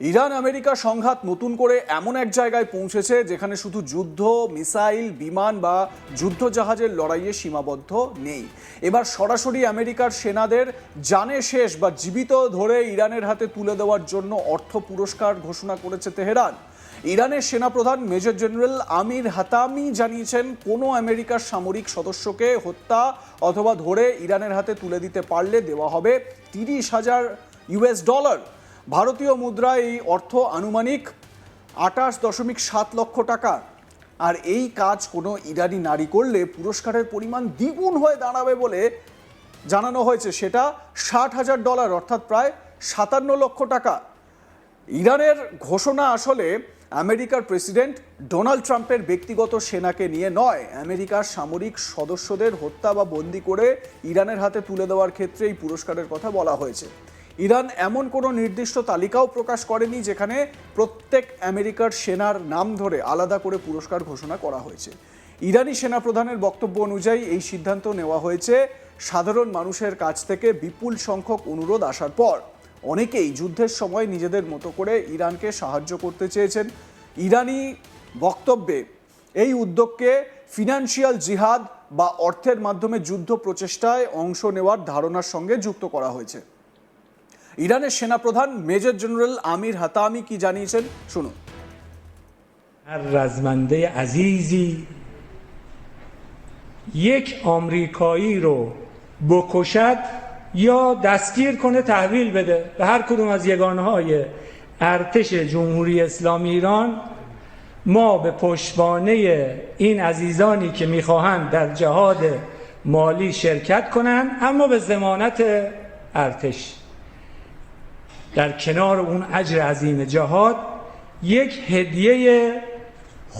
Iran America সংঘাত নতুন করে এমন এক জায়গায় পৌঁছেছে যেখানে শুধু যুদ্ধ, মিসাইল, বিমান বা যুদ্ধ জাহাজের লড়াইয়ে সীমাবদ্ধ নেই। এবার সরাসরি আমেরিকার সেনাদের জানে শেষ বা জীবিত ধরে ইরানের হাতে তুলে দেওয়ার জন্য অর্থ পুরস্কার ঘোষণা করেছে তেহরান। ইরানের সেনাপ্রধান মেজর জেনারেল আমির হাতামি জানিয়েছেন, কোনো আমেরিকার সামরিক সদস্যকে হত্যা অথবা ধরে ইরানের হাতে তুলে দিতে পারলে দেওয়া হবে $30,000। ভারতীয় মুদ্রায় এই অর্থ আনুমানিক 28.7 লক্ষ টাকা। আর এই কাজ কোনো ইরানি নারী করলে পুরস্কারের পরিমাণ দ্বিগুণ হয়ে দাঁড়াবে বলে জানানো হয়েছে, সেটা $60,000 অর্থাৎ প্রায় 57 লক্ষ টাকা। ইরানের ঘোষণা আসলে আমেরিকার প্রেসিডেন্ট ডোনাল্ড ট্রাম্পের ব্যক্তিগত সেনাকে নিয়ে নয়, আমেরিকার সামরিক সদস্যদের হত্যা বা বন্দী করে ইরানের হাতে তুলে দেওয়ার ক্ষেত্রে এই পুরস্কারের কথা বলা হয়েছে। ইরান এমন কোনো নির্দিষ্ট তালিকাও প্রকাশ করেনি যেখানে প্রত্যেক আমেরিকার সেনার নাম ধরে আলাদা করে পুরস্কার ঘোষণা করা হয়েছে। ইরানি সেনাপ্রধানের বক্তব্য অনুযায়ী এই সিদ্ধান্ত নেওয়া হয়েছে সাধারণ মানুষের কাছ থেকে বিপুল সংখ্যক অনুরোধ আসার পর। অনেকেই যুদ্ধের সময় নিজেদের মতো করে ইরানকে সাহায্য করতে চেয়েছেন। ইরানি বক্তব্যে এই উদ্যোগকে ফিনান্সিয়াল জিহাদ বা অর্থের মাধ্যমে যুদ্ধ প্রচেষ্টায় অংশ নেওয়ার ধারণার সঙ্গে যুক্ত করা হয়েছে। ইরানের সেনাপ্রধান মেজর জেনারেল আমির হাতামি কি জানিয়েছেন শুনুন। هر رزمنده عزیزی یک آمریکایی رو بکشد یا دستگیر کنه تحویل بده به هر کدوم از یگانه‌های ارتش جمهوری اسلامی ایران، ما به پشتوانه این عزیزانی که میخواهند در جهاد مالی شرکت کنند اما به ضمانت ارتش، در کنار اون اجر عظیم جهاد یک هدیه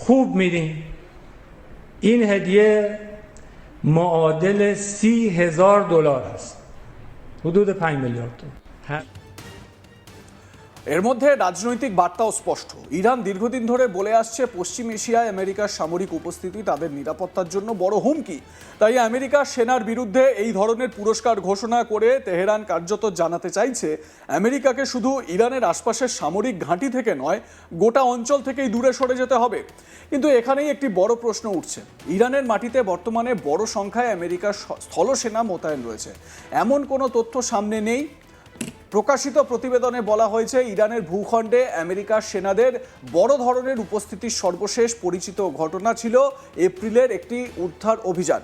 خوب میدیم. این هدیه معادل $30,000 است، حدود 5 میلیارد تومان। এর মধ্যে রাজনৈতিক বার্তাও স্পষ্ট। ইরান দীর্ঘদিন ধরে বলে আসছে পশ্চিম এশিয়ায় আমেরিকার সামরিক উপস্থিতি তাদের নিরাপত্তার জন্য বড় হুমকি। তাই আমেরিকার সেনার বিরুদ্ধে এই ধরনের পুরস্কার ঘোষণা করে তেহরান কার্যত জানাতে চাইছে আমেরিকাকে শুধু ইরানের আশপাশের সামরিক ঘাঁটি থেকে নয়, গোটা অঞ্চল থেকেই দূরে সরে যেতে হবে। কিন্তু এখানেই একটি বড় প্রশ্ন উঠছে। ইরানের মাটিতে বর্তমানে বড় সংখ্যায় আমেরিকার স্থলসেনা মোতায়েন রয়েছে, এমন কোনো তথ্য সামনে নেই। প্রকাশিত প্রতিবেদনে বলা হয়েছে, ইরানের ভূখণ্ডে আমেরিকার সেনাদের বড় ধরনের উপস্থিতির সর্বশেষ পরিচিত ঘটনা ছিল এপ্রিলের একটি উদ্ধার অভিযান।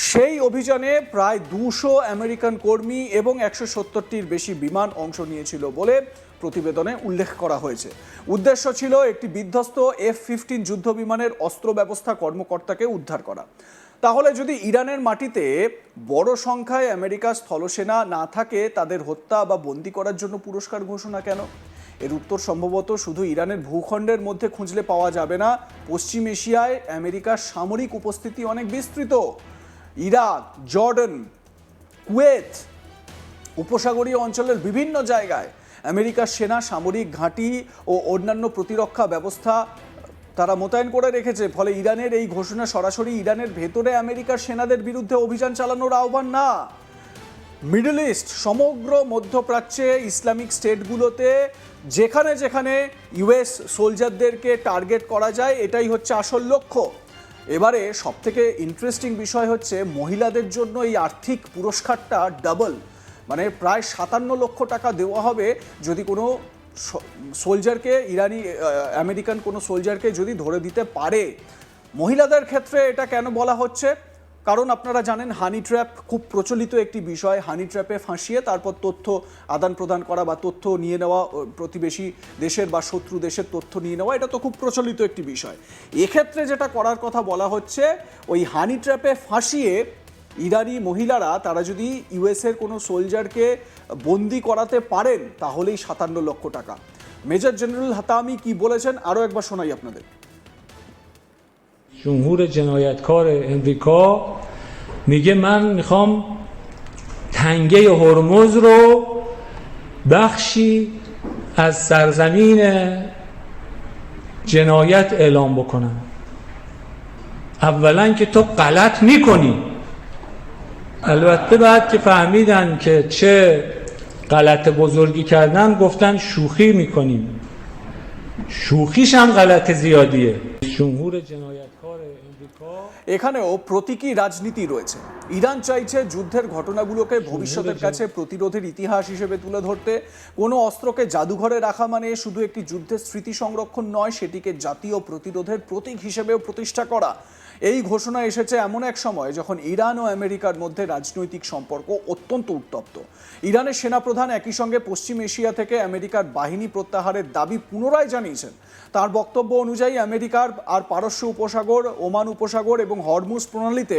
সেই অভিযানে প্রায় 200 আমেরিকান কর্মী এবং 170টির বেশি বিমান অংশ নিয়েছিল বলে প্রতিবেদনে উল্লেখ করা হয়েছে। উদ্দেশ্য ছিল একটি বিধ্বস্ত F-15 যুদ্ধ বিমানের অস্ত্র ব্যবস্থা কর্মকর্তাকে উদ্ধার করা। তাহলে যদি ইরানের মাটিতে বড় সংখ্যায় আমেরিকার স্থলসেনা না থাকে, তাদের হত্যা বা বন্দী করার জন্য পুরস্কার ঘোষণা কেন? এর উত্তর সম্ভবত শুধু ইরানের ভূখণ্ডের মধ্যে খুঁজলে পাওয়া যাবে না। পশ্চিম এশিয়ায় আমেরিকার সামরিক উপস্থিতি অনেক বিস্তৃত। ইরাক, জর্ডান, কুয়েত, উপসাগরীয় অঞ্চলের বিভিন্ন জায়গায় আমেরিকার সেনা সামরিক ঘাঁটি ও অন্যান্য প্রতিরক্ষা ব্যবস্থা তারা মোতায়েন করে রেখেছে। ফলে ইরানের এই ঘোষণা সরাসরি ইরানের ভেতরে আমেরিকার সেনাদের বিরুদ্ধে অভিযান চালানোর আহ্বান না। মিডল ইস্ট, সমগ্র মধ্যপ্রাচ্যে ইসলামিক স্টেটগুলোতে যেখানে যেখানে ইউএস সোলজারদেরকে টার্গেট করা যায়, এটাই হচ্ছে আসল লক্ষ্য। এবারে সবথেকে ইন্টারেস্টিং বিষয় হচ্ছে মহিলাদের জন্য এই আর্থিক পুরস্কারটা ডাবল, মানে প্রায় 57 লক্ষ টাকা দেওয়া হবে যদি কোনো সোলজারকে, ইরানি আমেরিকান কোনো সোলজারকে যদি ধরে দিতে পারে। মহিলাদের ক্ষেত্রে এটা কেন বলা হচ্ছে? কারণ আপনারা জানেন হানি ট্র্যাপ খুব প্রচলিত একটি বিষয়। হানি ট্র্যাপে ফাঁসিয়ে তারপর তথ্য আদান প্রদান করা বা তথ্য নিয়ে নেওয়া, প্রতিবেশী দেশের বা শত্রু দেশের তথ্য নিয়ে নেওয়া, এটা তো খুব প্রচলিত একটি বিষয়। এক্ষেত্রে যেটা করার কথা বলা হচ্ছে, ওই হানি ট্র্যাপে ফাঁসিয়ে ইরানি মহিলারা তারা যদি ইউএসের কোনো সোলজারকে বন্দি করাতে পারেন তাহলেই 57 লক্ষ টাকা। মেজর জেনারেল হাতামি কি বলেছেন আরও একবার শোনাই আপনাদের। جمهور جنایتکار امریکا میگه من میخوام تنگه هرمز رو بخشی از سرزمین جنایت اعلام بکنم. اولا که تو غلط میکنی، البته بعد که فهمیدن که چه غلط بزرگی کردن گفتن شوخی میکنیم. شوخیش هم غلط زیادیه جمهور جنایتکار امریکا এখানেও প্রতীকী রাজনীতি রয়েছে। ইরান চাইছে যুদ্ধের ঘটনাগুলোকে ভবিষ্যতের কাছে প্রতিরোধের ইতিহাস হিসেবে তুলে ধরতে। কোনো অস্ত্রকে জাদুঘরে রাখা মানে শুধু একটি যুদ্ধের স্মৃতি সংরক্ষণ নয়, সেটিকে জাতীয় প্রতিরোধের প্রতীক হিসেবেও প্রতিষ্ঠা করা। এই ঘোষণা এসেছে এমন এক সময় যখন ইরান ও আমেরিকার মধ্যে রাজনৈতিক সম্পর্ক অত্যন্ত উত্তপ্ত। ইরানের সেনাপ্রধান একই সঙ্গে পশ্চিম এশিয়া থেকে আমেরিকার বাহিনী প্রত্যাহারের দাবি পুনরায় জানিয়েছেন। তার বক্তব্য অনুযায়ী আমেরিকার আর পারস্য উপসাগর, ওমান উপসাগর এবং হরমুজ প্রণালীতে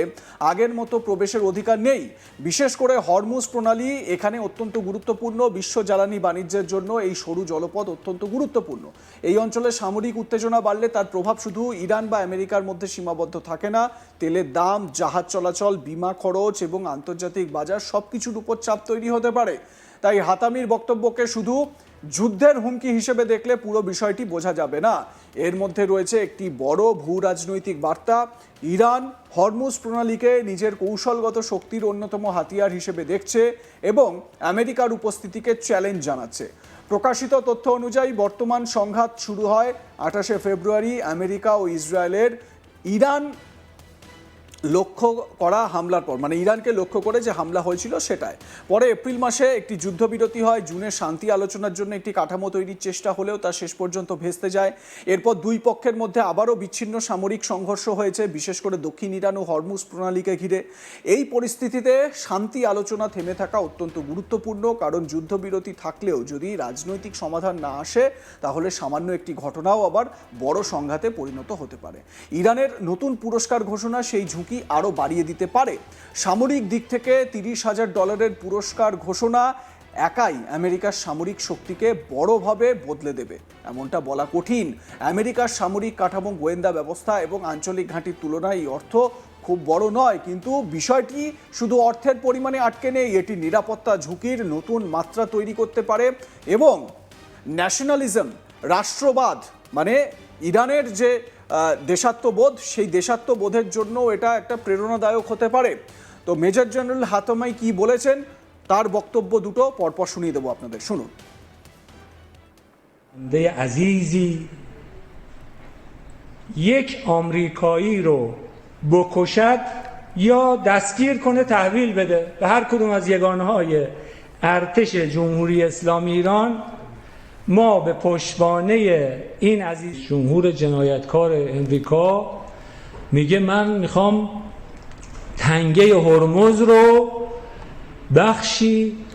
আগের মতো প্রবেশের অধিকার নেই। বিশেষ করে হরমুজ প্রণালী এখানে অত্যন্ত গুরুত্বপূর্ণ। বিশ্ব জ্বালানি বাণিজ্যের জন্য এই সরু জলপথ অত্যন্ত গুরুত্বপূর্ণ। এই অঞ্চলে সামরিক উত্তেজনা বাড়লে তার প্রভাব শুধু ইরান বা আমেরিকার মধ্যে সীমাবদ্ধ থাকে না। তেলের দাম, জাহাজ চলাচল, বিমা খরচ এবং আন্তর্জাতিক বাজার সবকিছুর উপর চাপ তৈরি হতে পারে। তাই হাতামির বক্তব্যকে শুধু যুদ্ধের হুমকি হিসেবে দেখলে পুরো বিষয়টি বোঝা যাবে না। এর মধ্যে রয়েছে একটি বড় ভূ রাজনৈতিক বার্তা। ইরান হরমুজ প্রণালীকে নিজের কৌশলগত শক্তির অন্যতম হাতিয়ার হিসেবে দেখছে এবং আমেরিকার উপস্থিতিকে চ্যালেঞ্জ জানাচ্ছে। প্রকাশিত তথ্য অনুযায়ী বর্তমান সংঘাত শুরু হয় 28শে ফেব্রুয়ারি আমেরিকা ও ইসরায়েলের ইরান লক্ষ্য করা হামলার পর, মানে ইরানকে লক্ষ্য করে যে হামলা হয়েছিল সেটায়। পরে এপ্রিল মাসে একটি যুদ্ধবিরতি হয়। জুনে শান্তি আলোচনার জন্য একটি কাঠামো তৈরির চেষ্টা হলেও তা শেষ পর্যন্ত ভেস্তে যায়। এরপর দুই পক্ষের মধ্যে আবারও বিচ্ছিন্ন সামরিক সংঘর্ষ হয়েছে, বিশেষ করে দক্ষিণ ইরান ও হরমুজ প্রণালীকে ঘিরে। এই পরিস্থিতিতে শান্তি আলোচনা থেমে থাকা অত্যন্ত গুরুত্বপূর্ণ, কারণ যুদ্ধবিরতি থাকলেও যদি রাজনৈতিক সমাধান না আসে তাহলে সামান্য একটি ঘটনাও আবার বড় সংঘাতে পরিণত হতে পারে। ইরানের নতুন পুরস্কার ঘোষণা সেই ঝুঁকি আরো বাড়িয়ে দিতে পারে। সামরিক দিক থেকে $30,000 পুরস্কার ঘোষণা একাই আমেরিকার সামরিক শক্তিকে বড়ভাবে বদলে দেবে এমনটা বলা কঠিন। আমেরিকার সামরিক কাঠামো, গোয়েন্দা ব্যবস্থা এবং আঞ্চলিক ঘাঁটির তুলনায় এই অর্থ খুব বড় নয়, কিন্তু বিষয়টি শুধু অর্থের পরিমাণে আটকে নেই। এটি নিরাপত্তা ঝুঁকির নতুন মাত্রা তৈরি করতে পারে এবং ন্যাশনালিজম, রাষ্ট্রবাদ, মানে ইরানের যে দেশাত্মবোধ, সেই দেশাত্মবোধের জন্য এটা একটা প্রেরণাদায়ক হতে পারে। তো মেজর জেনারেল হাতামাই কি বলেছেন তার বক্তব্য দুটো পরপর শুনিয়ে দেবো আপনাদের, শুনুন। عزیزی یک آمریکایی رو بکشد یا دستگیر کنه تحویل بده به هر کدوم از یگانه‌های ارتش جمهوری اسلامی ایران، ما به پشتوانه این عزیز جمهور جنایتکار امریکا میگه من میخوام تنگه هرمز رو بخشی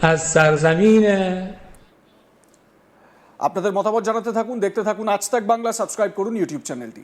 از سرزمین। আপনাদের মতামত জানাতে থাকুন, দেখতে থাকুন আজ তাক বাংলা। সাবস্ক্রাইব করুন ইউটিউব চ্যানেলটি।